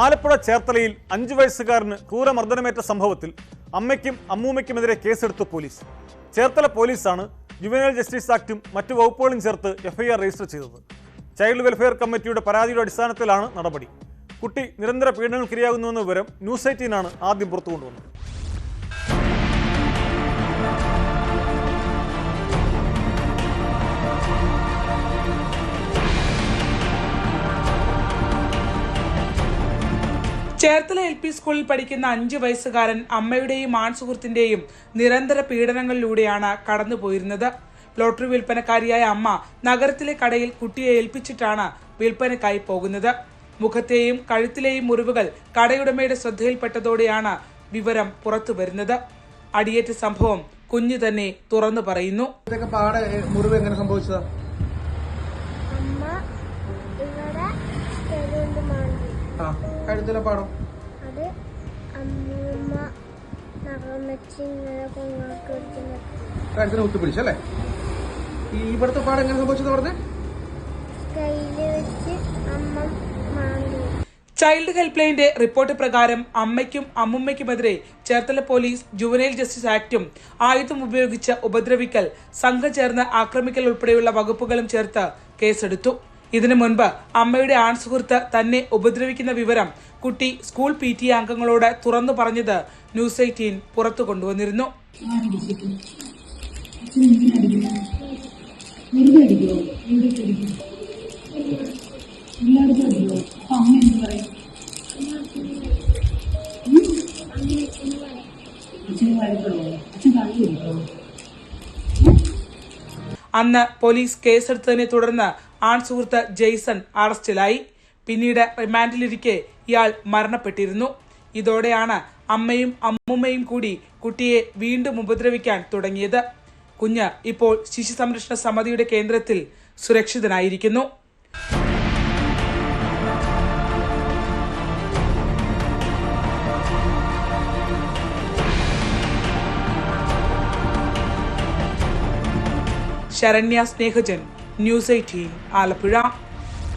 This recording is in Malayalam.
ആലപ്പുഴ ചേർത്തലയിൽ 5 വയസ്സുകാരന് ക്രൂരമർദ്ദനമേറ്റ സംഭവത്തിൽ അമ്മയ്ക്കും അമ്മൂമ്മയ്ക്കുമെതിരെ കേസെടുത്തു പോലീസ്. ചേർത്തല പോലീസാണ് ജുവനൈൽ ജസ്റ്റിസ് ആക്ടും മറ്റു വകുപ്പുകളും ചേർത്ത് എഫ്ഐആർ രജിസ്റ്റർ ചെയ്തത്. ചൈൽഡ് വെൽഫെയർ കമ്മിറ്റിയുടെ പരാതിയുടെ അടിസ്ഥാനത്തിലാണ് നടപടി. കുട്ടി നിരന്തര പീഡനങ്ങൾക്കിരയാകുന്നുവെന്ന വിവരം ന്യൂസ് 18 ആദ്യം പുറത്തുകൊണ്ടുവന്നത്. ചേർത്തല LP സ്കൂളിൽ പഠിക്കുന്ന 5 വയസ്സുകാരൻ അമ്മയുടെയും ആൺസുഹൃത്തിന്റെയും നിരന്തര പീഡനങ്ങളിലൂടെയാണ് കടന്നുപോയിരുന്നത്. ലോട്ടറി വിൽപ്പനക്കാരിയായ അമ്മ നഗരത്തിലെ കടയിൽ കുട്ടിയെ ഏൽപ്പിച്ചിട്ടാണ് വിൽപ്പനക്കായി പോകുന്നത്. മുഖത്തെയും കഴുത്തിലെയും മുറിവുകൾ കടയുടമയുടെ ശ്രദ്ധയിൽപ്പെട്ടതോടെയാണ് വിവരം പുറത്തു വരുന്നത്. അടിയേറ്റ സംഭവം കുഞ്ഞു തന്നെ തുറന്നു പറയുന്നു. മുറിവ് എങ്ങനെ സംഭവിച്ചതാ? കഴുത്തിലെ പാടം അത് അമ്മൂമ്മ കഴുത്തിന് കുത്തി പിടിച്ചല്ലേ? ഈ ഇവിടുത്തെ പാടം എങ്ങനെ സംഭവിച്ചത് പറഞ്ഞേ? ചൈൽഡ് ഹെൽപ്പ് ലൈനിന്റെ റിപ്പോർട്ട് പ്രകാരം അമ്മയ്ക്കും അമ്മുമ്മയ്ക്കുമെതിരെ ചേർത്തല പോലീസ് ജുവനൈൽ ജസ്റ്റിസ് ആക്ടും ആയുധം ഉപയോഗിച്ച് ഉപദ്രവിക്കൽ, സംഘം ചേർന്ന് ആക്രമിക്കൽ ഉൾപ്പെടെയുള്ള വകുപ്പുകളും ചേർത്ത് കേസെടുത്തു. ഇതിനു മുൻപ് അമ്മയുടെ ആൺസുഹൃത്ത് തന്നെ ഉപദ്രവിക്കുന്ന വിവരം കുട്ടി സ്കൂൾ PTA അംഗങ്ങളോട് തുറന്നു പറഞ്ഞത് ന്യൂസ് 18 പുറത്തു കൊണ്ടുവന്നിരുന്നു. അന്ന് പോലീസ് കേസെടുത്തതിനെ തുടർന്ന് ആൺസുഹൃത്ത് ജെയ്സൺ അറസ്റ്റിലായി. പിന്നീട് റിമാൻഡിലിരിക്കെ ഇയാൾ മരണപ്പെട്ടിരുന്നു. ഇതോടെയാണ് അമ്മയും അമ്മൂമ്മയും കൂടി കുട്ടിയെ വീണ്ടും ഉപദ്രവിക്കാൻ തുടങ്ങിയത്. കുഞ്ഞ് ഇപ്പോൾ ശിശു സംരക്ഷണ സമിതിയുടെ കേന്ദ്രത്തിൽ സുരക്ഷിതനായിരിക്കുന്നു. ശരണ്യ സ്നേഹജൻ, ന്യൂസ് 18 ആലപ്പുഴ.